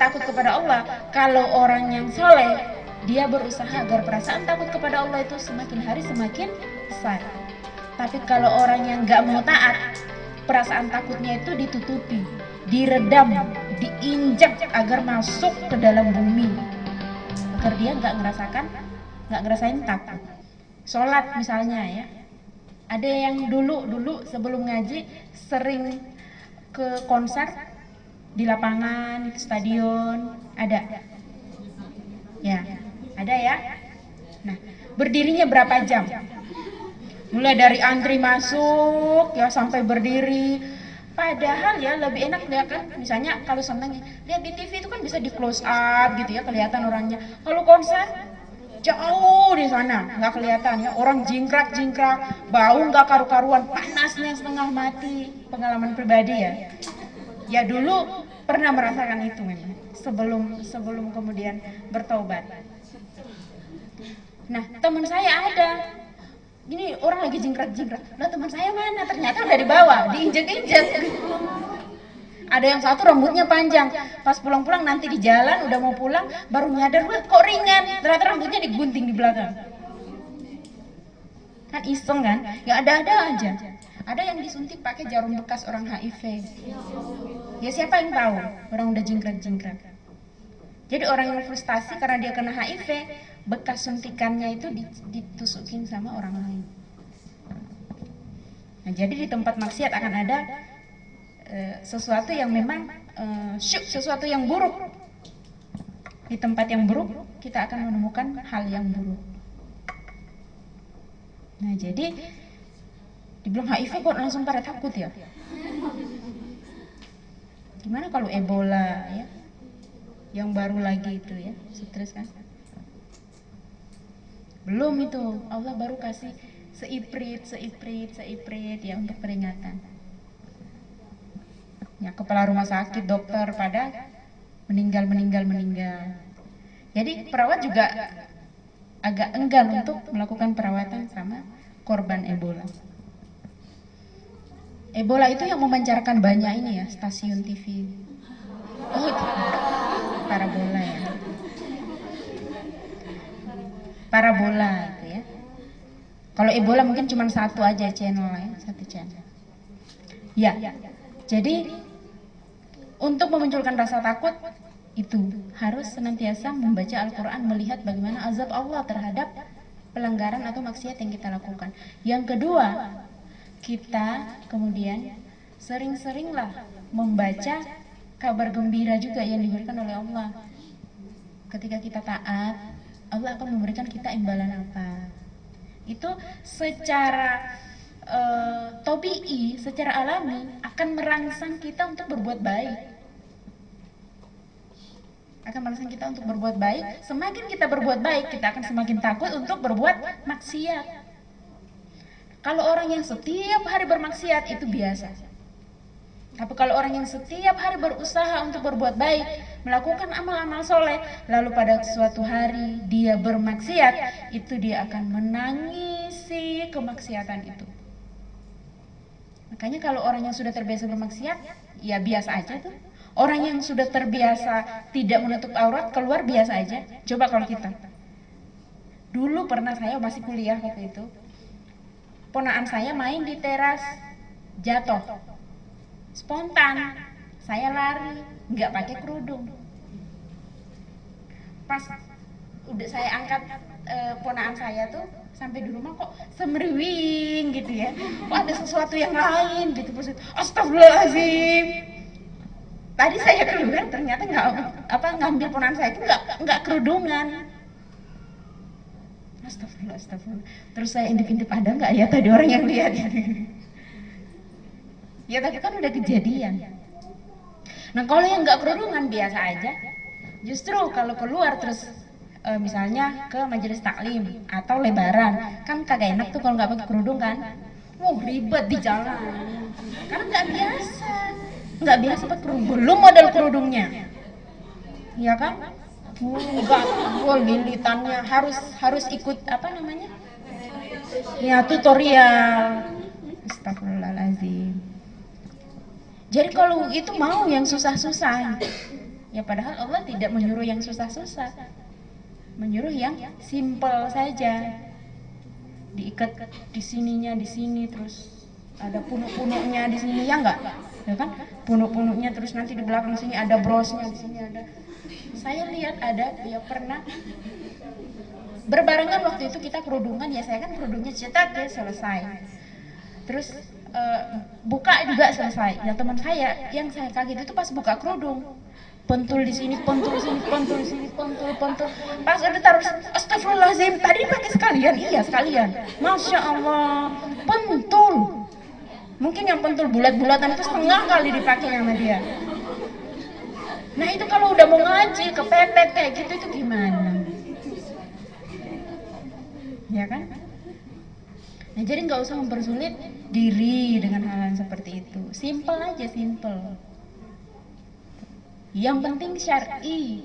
takut kepada Allah. Kalau orang yang soleh, dia berusaha agar perasaan takut kepada Allah itu semakin hari semakin besar. Tapi kalau orang yang nggak mau taat, perasaan takutnya itu ditutupi, diredam, diinjak agar masuk ke dalam bumi, agar dia nggak ngerasain takut. Sholat misalnya ya, ada yang dulu sebelum ngaji sering ke konser di lapangan, di stadion, ada ya. Nah, berdirinya berapa jam? Mulai dari antri masuk ya sampai berdiri. Padahal ya lebih enak lihat kan, misalnya kalau seneng lihat di TV itu kan bisa di close up gitu ya, kelihatan orangnya. Kalau konser jauh di sana nggak kelihatan ya, orang jingkrak, bau nggak karu-karuan, panasnya setengah mati. Pengalaman pribadi ya. Ya dulu pernah merasakan itu memang sebelum kemudian bertobat. Nah, teman saya ada gini, orang lagi jingkrak, lah teman saya mana? Ternyata udah di bawah, diinjek-injek. Ada yang satu rambutnya panjang, pas pulang-pulang nanti di jalan udah mau pulang baru nyadar, wah kok ringan, ternyata rambutnya digunting di belakang. Kan iseng kan, ya ada aja. Ada yang disuntik pakai jarum bekas orang HIV. Ya siapa yang tahu, orang udah jingkrak. Jadi orang yang frustasi karena dia kena HIV, bekas suntikannya itu ditusukin sama orang lain. Nah, jadi di tempat maksiat akan ada sesuatu yang memang sesuatu yang buruk. Di tempat yang buruk kita akan menemukan hal yang buruk. Nah, jadi dibilang HIV kok langsung pada takut ya? Gimana kalau Ebola ya? Yang baru lagi itu ya, stres kan? Belum itu, Allah baru kasih seiprit ya untuk peringatan. Ya, kepala rumah sakit, dokter pada meninggal. Jadi perawat juga agak enggan untuk melakukan perawatan sama korban Ebola. Ebola itu yang memancarkan banyak ini ya, stasiun TV. Oh, itu parabola ya. Parabola itu ya. Kalau Ebola mungkin cuma satu aja channel ya, satu channel. Ya. Jadi untuk memunculkan rasa takut itu harus senantiasa membaca Al-Quran, melihat bagaimana azab Allah terhadap pelanggaran atau maksiat yang kita lakukan. Yang kedua, kita kemudian sering-seringlah membaca kabar gembira juga yang diberikan oleh Allah. Ketika kita taat, Allah akan memberikan kita imbalan apa. Itu secara tabii, secara alami akan merangsang kita untuk berbuat baik. Semakin kita berbuat baik, kita akan semakin takut untuk berbuat maksiat. Kalau orang yang setiap hari bermaksiat itu biasa. Tapi kalau orang yang setiap hari berusaha untuk berbuat baik, melakukan amal-amal soleh, lalu pada suatu hari dia bermaksiat, itu dia akan menangisi kemaksiatan itu. Makanya kalau orang yang sudah terbiasa bermaksiat, ya biasa aja tuh. Orang yang sudah terbiasa tidak menutup aurat, keluar biasa aja. Coba kalau kita. Dulu pernah saya masih kuliah waktu itu, ponakan saya main di teras, jatuh. Spontan, saya lari, nggak pakai kerudung. Pas udah saya angkat ponakan saya tuh sampai di rumah kok semeriwing gitu ya. Kok ada sesuatu yang lain gitu. Astagfirullahaladzim. Tadi saya keluar ternyata ngambil ponakan saya itu nggak kerudungan. Astagfirullah. Terus saya intip-intip ada nggak ya tadi orang yang lihat ini. Ya tapi kan udah kejadian. Nah kalau yang nggak kerudungan biasa aja. Justru kalau keluar terus misalnya ke majelis taklim atau lebaran, kan kagak enak tuh kalau nggak pakai kerudung kan. Ribet di jalan. Karena nggak biasa pakai kerudung. Belum model kerudungnya, ya kan? Enggak, lilitannya harus ikut apa namanya? Ya tutorial. Astagfirullahaladzim. Jadi kalau itu mau yang susah-susah, Ya padahal Allah tidak menyuruh yang susah-susah, menyuruh yang simple saja. Diikat di sininya, di sini, terus ada punuk-punuknya di sini, ya enggak? Ya kan? Punuk-punuknya, terus nanti di belakang sini ada brosnya, di sini ada. Saya lihat ada ya pernah berbarengan waktu itu kita kerudungan, ya saya kan kerudungnya cetak ya selesai. Terus buka juga selesai. Ya teman saya yang saya kaget itu pas buka kerudung, pentul di sini, pentul sini, pentul di sini, pentul. Pas udah taruh, astagfirullahaladzim, tadi pakai sekalian, iya sekalian. Masya Allah, pentul. Mungkin yang pentul bulat-bulatan itu setengah kali dipakai sama dia. Nah itu kalau udah mau ngaji, kepepet kayak gitu itu gimana? Ya kan? Nah jadi nggak usah mempersulit diri dengan hal-hal seperti itu. Simple aja, simple. Yang penting syar'i.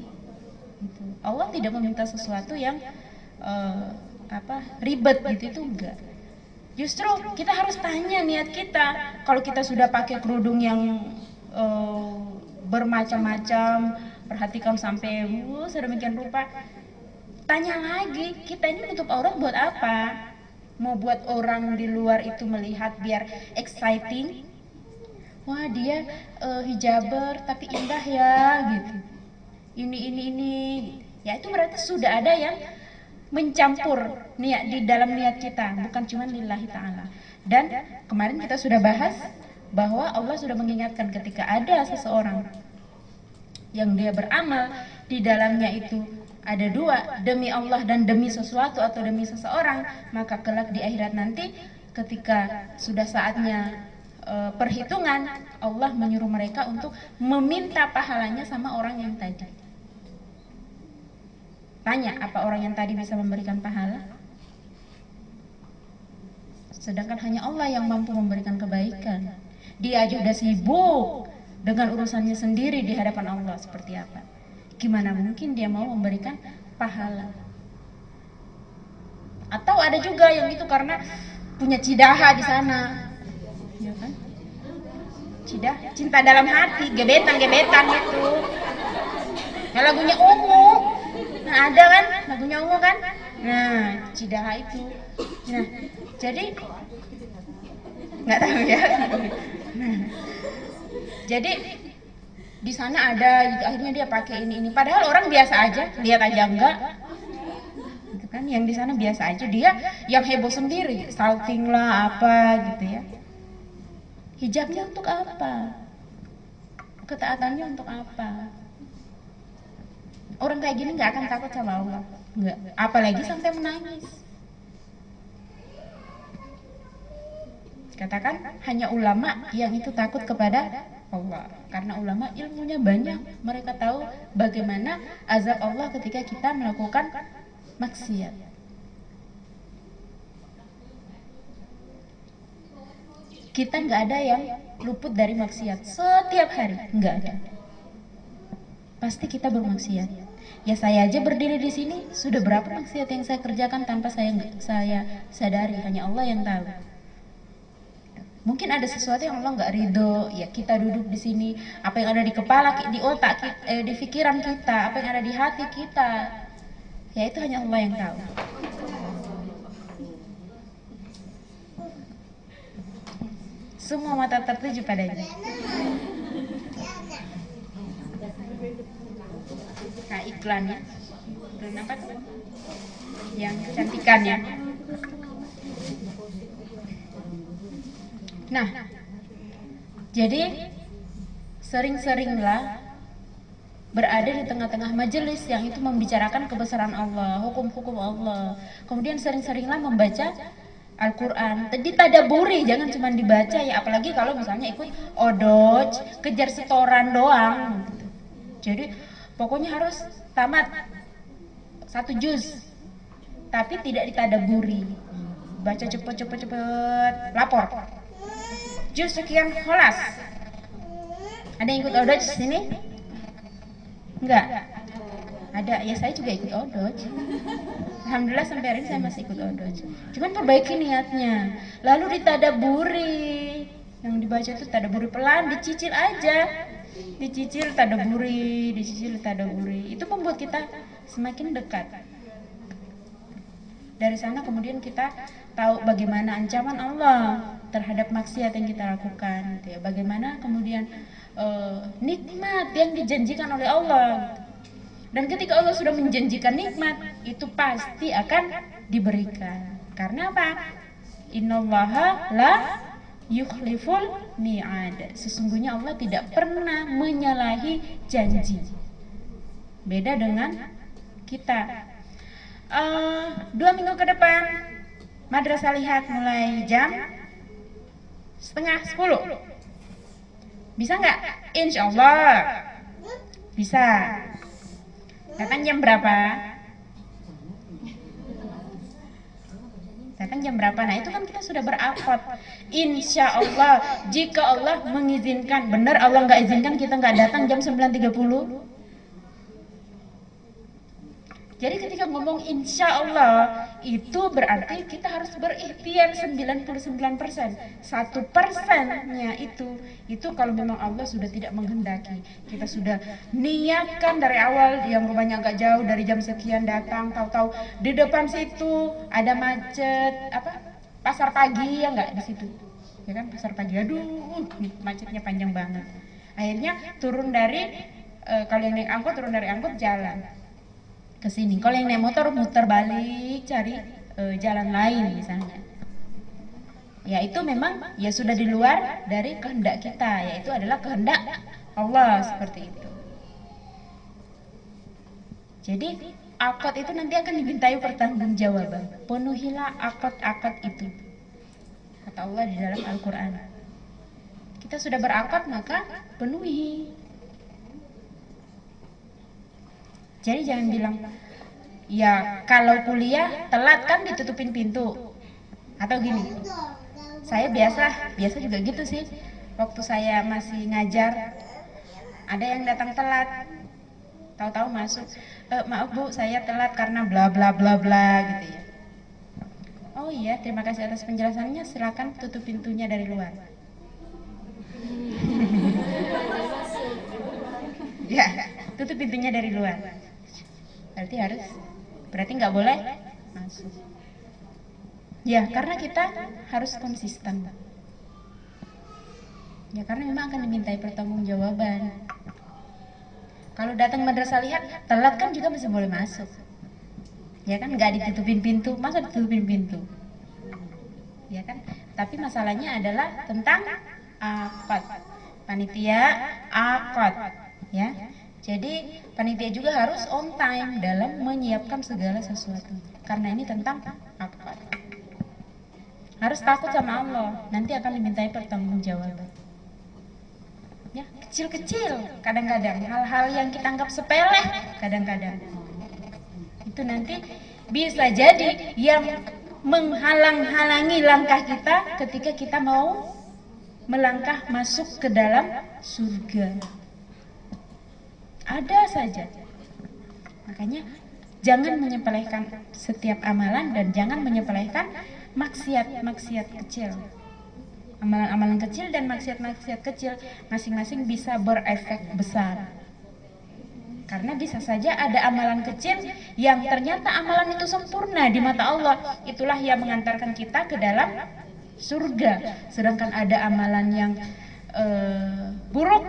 Gitu. Allah tidak meminta sesuatu yang ribet gitu, itu enggak. Justru kita harus tanya niat kita. Kalau kita sudah pakai kerudung yang bermacam-macam, perhatikan sampai sedemikian rupa, tanya lagi, kita ini nutup aurat buat apa? Mau buat orang di luar itu melihat biar exciting? Wah dia hijaber tapi indah ya gitu. Ini. Ya itu berarti sudah ada yang mencampur niat di dalam niat kita, bukan cuma lillahi ta'ala. Dan kemarin kita sudah bahas bahwa Allah sudah mengingatkan ketika ada seseorang yang dia beramal di dalamnya itu ada dua, demi Allah dan demi sesuatu atau demi seseorang, maka kelak di akhirat nanti ketika sudah saatnya perhitungan, Allah menyuruh mereka untuk meminta pahalanya sama orang yang tadi. Tanya, apa orang yang tadi bisa memberikan pahala? Sedangkan hanya Allah yang mampu memberikan kebaikan. Dia aja udah sibuk dengan urusannya sendiri di hadapan Allah seperti apa. Gimana mungkin dia mau memberikan pahala? Atau ada juga yang itu karena punya cidaha di sana, ya kan? Cidah, cinta dalam hati, gebetan itu. Nah, lagunya Ungu, nah ada kan lagunya Ungu kan? Nah, cidaha itu. Nah, jadi nggak tahu ya. Nah, jadi di sana ada, akhirnya dia pakai ini. Padahal orang biasa aja, lihat aja enggak. Gitu kan, yang di sana biasa aja, dia yang heboh sendiri, salting lah apa gitu ya. Hijabnya untuk apa? Ketaatannya untuk apa? Orang kayak gini nggak akan takut sama Allah, nggak. Apalagi sampai menangis. Katakan hanya ulama yang itu takut kepada Allah, karena ulama ilmunya banyak, mereka tahu bagaimana azab Allah ketika kita melakukan maksiat. Kita nggak ada yang luput dari maksiat setiap hari, nggak ada. Pasti kita bermaksiat. Ya saya aja berdiri di sini sudah berapa maksiat yang saya kerjakan tanpa saya sadari, hanya Allah yang tahu. Mungkin ada sesuatu yang Allah nggak ridho, ya kita duduk di sini, apa yang ada di kepala, di otak, di pikiran kita, apa yang ada di hati kita, ya itu hanya Allah yang tahu. Semua mata tertuju padanya. Nah iklannya, dan apa tuh? Yang kecantikannya. Nah, jadi sering-seringlah berada di tengah-tengah majelis yang itu membicarakan kebesaran Allah, hukum-hukum Allah. Kemudian sering-seringlah membaca Al-Quran, ditadaburi, jangan cuma dibaca ya, apalagi kalau misalnya ikut odoj, kejar setoran doang gitu. Jadi pokoknya harus tamat 1 juz, tapi tidak ditadaburi, baca cepet, lapor juz sekian kholas. Ada yang ikut odoj sini? Enggak? Ada, ya saya juga ikut odoj. Alhamdulillah sampai hari ini saya masih ikut odoj. Cuman perbaiki niatnya, lalu ditadaburi. Yang dibaca itu tadaburi pelan, dicicil aja. dicicil tadaburi, dicicil tadaburi. Itu membuat kita semakin dekat. Dari sana kemudian kita tahu bagaimana ancaman Allah terhadap maksiat yang kita lakukan, gitu ya. Bagaimana kemudian nikmat yang dijanjikan oleh Allah. Dan ketika Allah sudah menjanjikan nikmat, itu pasti akan diberikan. Karena apa? Innallaha la yukhliful mi'ad. Sesungguhnya Allah tidak pernah menyalahi janji. Beda dengan kita. 2 minggu ke depan Madrasah Lihat mulai jam 9:30. Bisa nggak? Insya Allah bisa. Datang jam berapa? Datang jam berapa? Nah itu kan kita sudah berakad. Insya Allah, jika Allah mengizinkan. Benar Allah nggak izinkan kita nggak datang jam 9:30. Jadi ketika ngomong insya Allah, itu berarti kita harus berikhtiar 99%. 1%-nya itu kalau memang Allah sudah tidak menghendaki. Kita sudah niatkan dari awal, yang rumahnya agak jauh, dari jam sekian datang, tahu-tahu di depan situ ada macet, pasar pagi ya nggak di situ. Ya kan, pasar pagi, aduh macetnya panjang banget. Akhirnya turun dari, kalau yang naik angkot turun dari angkot jalan ke sini. Kalau yang naik motor muter balik cari jalan lain misalnya. Ya itu memang ya sudah di luar dari kehendak kita, yaitu adalah kehendak Allah seperti itu. Jadi akad itu nanti akan dimintai pertanggungjawaban. Penuhilah akad-akad itu, kata Allah di dalam Al-Quran. Kita sudah berakad maka penuhi. Jadi jangan bilang, ya kalau kuliah telat kan ditutupin pintu. Atau gini, saya biasa juga gitu sih. Waktu saya masih ngajar, ada yang datang telat, tahu-tahu masuk, maaf Bu, saya telat karena bla bla bla bla gitu ya. Oh iya, terima kasih atas penjelasannya, silakan tutup pintunya dari luar. Ya, tutup pintunya dari luar. Berarti nggak boleh masuk. Ya, karena kita harus konsisten. Ya, karena memang akan dimintai pertanggungjawaban. Kalau datang Madrasah Lihat telat kan juga masih boleh masuk. Ya kan, nggak ditutupin pintu, masa ditutupin pintu? Ya kan? Tapi masalahnya adalah tentang akad. Panitia akad, ya. Jadi panitia juga harus on time dalam menyiapkan segala sesuatu. Karena ini tentang akad. Harus takut sama Allah, nanti akan dimintai pertanggungjawaban. Ya, kecil-kecil kadang-kadang, hal-hal yang kita anggap sepele kadang-kadang. Itu nanti bisa jadi yang menghalang-halangi langkah kita ketika kita mau melangkah masuk ke dalam surga. Ada saja. Makanya jangan menyepelekan setiap amalan dan jangan menyepelekan maksiat-maksiat kecil. Amalan-amalan kecil dan maksiat-maksiat kecil masing-masing bisa berefek besar. Karena bisa saja ada amalan kecil yang ternyata amalan itu sempurna di mata Allah. Itulah yang mengantarkan kita ke dalam surga. Sedangkan ada amalan yang buruk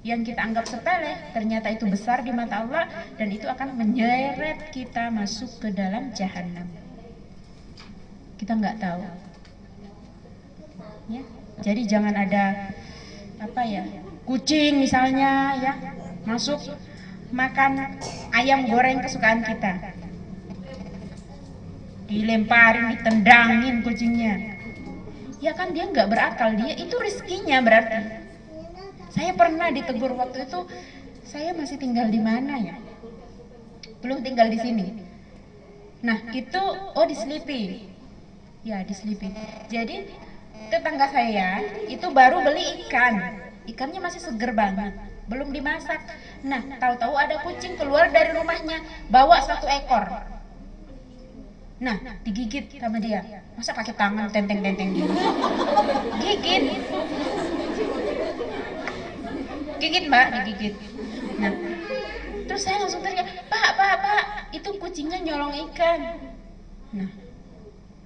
yang kita anggap sepele, ternyata itu besar di mata Allah dan itu akan menyeret kita masuk ke dalam jahanam. Kita nggak tahu. Ya, jadi jangan ada kucing misalnya ya masuk makan ayam goreng kesukaan kita, dilemparin, ditendangin kucingnya. Ya kan dia nggak berakal, dia itu rezekinya berarti. Saya pernah ditegur waktu itu, saya masih tinggal di mana ya? Belum tinggal di sini. Nah itu, di Selipi. Ya di Selipi. Jadi tetangga saya itu baru beli ikan. Ikannya masih seger banget, belum dimasak. Nah tahu-tahu ada kucing keluar dari rumahnya, bawa 1 ekor. Nah digigit sama dia. Masa pakai tangan tenteng-tenteng gitu? Gigit. gigit mbak, digigit. Nah, terus saya langsung teriak, pak, itu kucingnya nyolong ikan. Nah,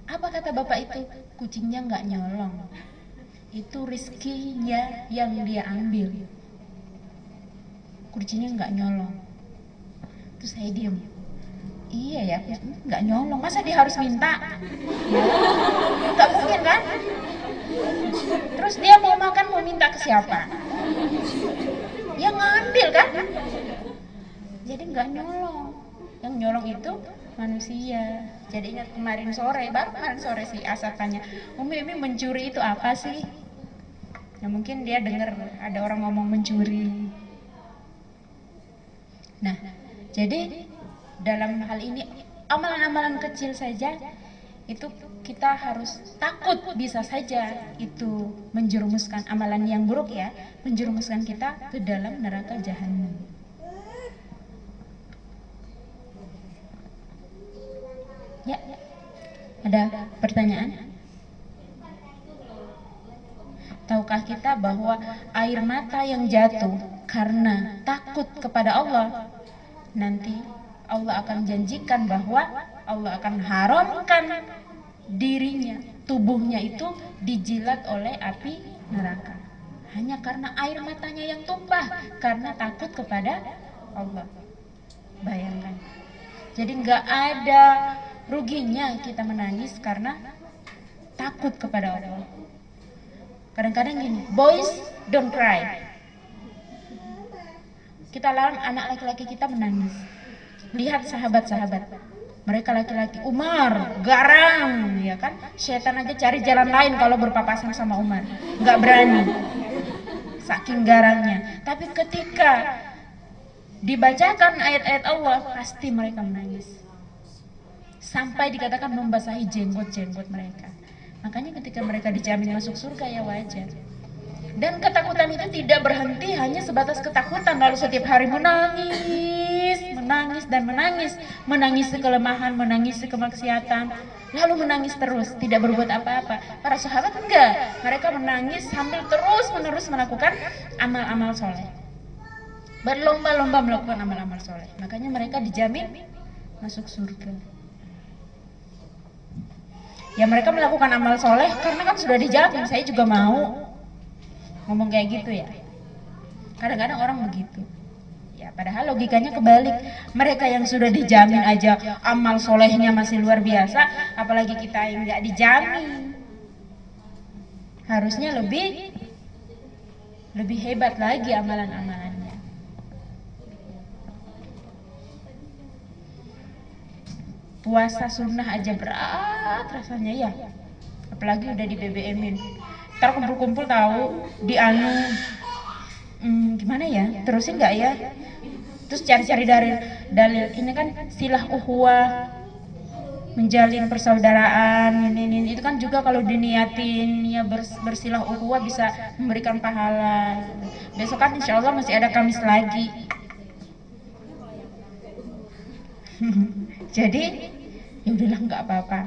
apa kata bapak itu? Kucingnya nggak nyolong, itu rezekinya yang dia ambil. Kucingnya nggak nyolong. Terus saya diem. Iya ya, nggak nyolong, masa dia harus minta? Nggak mungkin kan? Terus dia mau makan, mau minta ke siapa? Ya ngambil kan? Jadi nggak nyolong. Yang nyolong itu manusia. Jadi ingat kemarin sore sih Asad tanya, Umi mencuri itu apa sih? Ya mungkin dia dengar ada orang ngomong mencuri. Nah, jadi dalam hal ini amalan-amalan kecil saja itu kita harus takut, bisa saja itu menjerumuskan amalan yang buruk ya, menjerumuskan kita ke dalam neraka jahanam. Ya, ada pertanyaan? Tahukah kita bahwa air mata yang jatuh karena takut kepada Allah, nanti Allah akan janjikan bahwa Allah akan haramkan dirinya, tubuhnya itu dijilat oleh api neraka. Hanya karena air matanya yang tumpah karena takut kepada Allah. Bayangkan. Jadi nggak ada ruginya kita menangis karena takut kepada Allah. Kadang-kadang gini, boys don't cry. Kita larang anak laki-laki kita menangis. Lihat sahabat-sahabat, mereka laki-laki, Umar garang, ya kan? Setan aja cari jalan lain kalau berpapasan sama Umar, nggak berani, saking garangnya. Tapi ketika dibacakan ayat-ayat Allah, pasti mereka menangis, sampai dikatakan membasahi jenggot-jenggot mereka. Makanya ketika mereka dijamin masuk surga ya wajar. Dan ketakutan itu tidak berhenti hanya sebatas ketakutan, lalu setiap hari menangis, menangis kelemahan, menangis kemaksiatan, lalu menangis terus, tidak berbuat apa-apa. Para sahabat enggak, mereka menangis sambil terus-menerus melakukan amal-amal soleh, berlomba-lomba melakukan amal-amal soleh. Makanya mereka dijamin masuk surga. Ya mereka melakukan amal soleh karena kan sudah dijamin. Saya juga mau ngomong kayak gitu ya. Kadang-kadang orang begitu. Ya padahal logikanya kebalik. Mereka yang sudah dijamin aja amal solehnya masih luar biasa, apalagi kita yang nggak dijamin. Harusnya lebih hebat lagi amalan-amalannya. Puasa sunnah aja berat rasanya ya, apalagi udah di BBM-in. Ntar kumpul-kumpul tahu di gimana ya, terusin nggak ya, terus cari-cari dalil ini kan silah ukhuwah, menjalin persaudaraan, ini itu kan juga kalau diniatin ya bersilah ukhuwah bisa memberikan pahala. Besok kan insya Allah masih ada Kamis lagi. Jadi ya udahlah nggak apa-apa,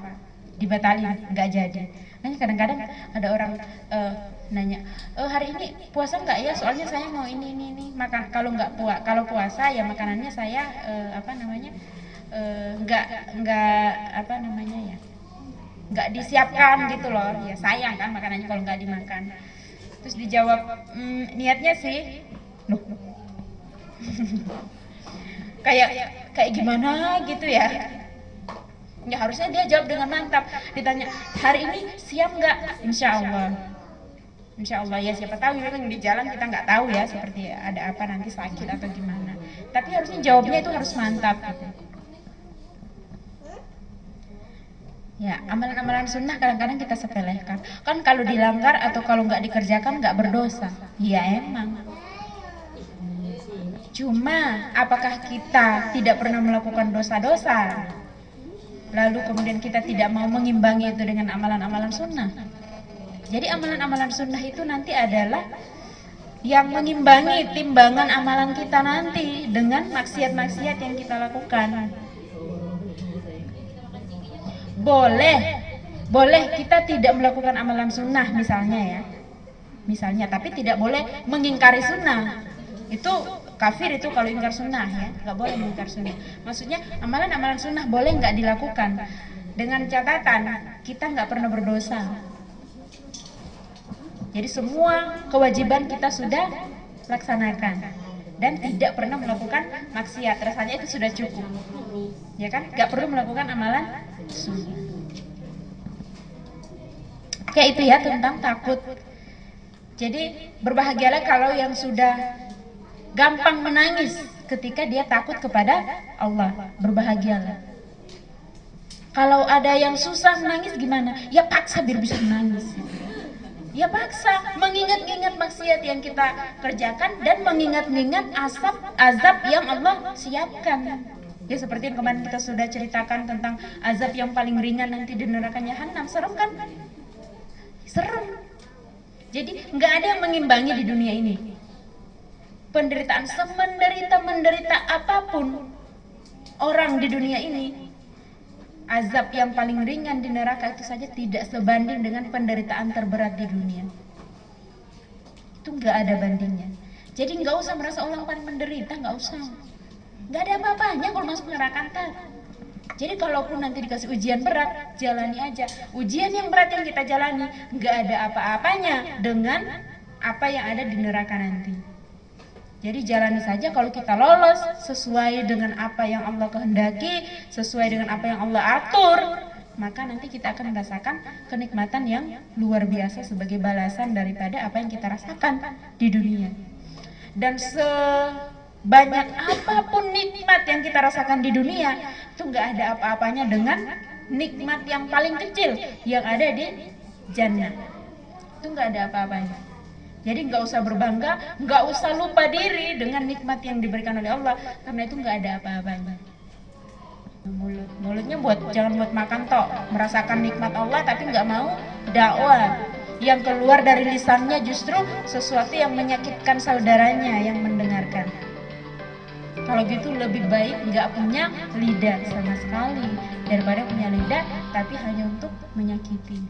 dibatalin, nggak jadi. Nah kadang-kadang ada orang nanya, hari ini puasa nggak ya? Soalnya saya mau ini makan. Kalau kalau puasa ya makanannya saya nggak disiapkan gitu loh. Ya sayang kan makanannya kalau nggak dimakan. Terus dijawab, niatnya sih, loh. kayak gimana gitu ya. Ya harusnya dia jawab dengan mantap. Ditanya, hari ini siap nggak? Insya Allah ya, siapa tahu kan di jalan kita nggak tahu ya, seperti ada apa nanti sakit atau gimana. Tapi harusnya jawabnya itu harus mantap gitu. Ya, amalan-amalan sunnah kadang-kadang kita sepelekan. Kan kalau dilanggar atau kalau nggak dikerjakan nggak berdosa. Ya emang. Cuma apakah kita tidak pernah melakukan dosa-dosa, lalu kemudian kita tidak mau mengimbangi itu dengan amalan-amalan sunnah? Jadi amalan-amalan sunnah itu nanti adalah yang mengimbangi timbangan amalan kita nanti dengan maksiat-maksiat yang kita lakukan. Boleh kita tidak melakukan amalan sunnah misalnya, tapi tidak boleh mengingkari sunnah. itu kafir itu kalau ingkar sunnah ya, nggak boleh mengingkar sunnah. Maksudnya amalan-amalan sunnah boleh nggak dilakukan, dengan catatan kita nggak pernah berdosa. Jadi semua kewajiban kita sudah laksanakan dan tidak pernah melakukan maksiat, rasanya itu sudah cukup, ya kan? Nggak perlu melakukan amalan sunnah. Kayak itu ya tentang takut. Jadi berbahagialah kalau yang sudah gampang menangis ketika dia takut kepada Allah, berbahagialah. Kalau ada yang susah menangis gimana? Ya paksa biar bisa menangis. Ya paksa, mengingat-ingat maksiat yang kita kerjakan dan mengingat-ingat azab yang Allah siapkan. Ya seperti yang kemarin kita sudah ceritakan tentang azab yang paling ringan nanti di neraka Jahanam. Serem kan? Serem. Jadi nggak ada yang mengimbangi di dunia ini. Penderitaan semenderita apapun orang di dunia ini, azab yang paling ringan di neraka itu saja tidak sebanding dengan penderitaan terberat di dunia. Itu nggak ada bandingnya. Jadi nggak usah merasa orang paling menderita, nggak usah. Nggak ada apa-apanya kalau masuk neraka ntar. Jadi kalaupun nanti dikasih ujian berat, jalani aja. Ujian yang berat yang kita jalani, nggak ada apa-apanya dengan apa yang ada di neraka nanti. Jadi jalani saja, kalau kita lolos sesuai dengan apa yang Allah kehendaki, sesuai dengan apa yang Allah atur, maka nanti kita akan merasakan kenikmatan yang luar biasa sebagai balasan daripada apa yang kita rasakan di dunia. Dan sebanyak apapun nikmat yang kita rasakan di dunia, itu nggak ada apa-apanya dengan nikmat yang paling kecil yang ada di jannah. Itu nggak ada apa-apanya. Jadi nggak usah berbangga, nggak usah lupa diri dengan nikmat yang diberikan oleh Allah, karena itu nggak ada apa-apanya. Mulutnya jangan buat makan tok, merasakan nikmat Allah tapi nggak mau dakwah. Yang keluar dari lisannya justru sesuatu yang menyakitkan saudaranya yang mendengarkan. Kalau gitu lebih baik nggak punya lidah sama sekali daripada punya lidah tapi hanya untuk menyakiti.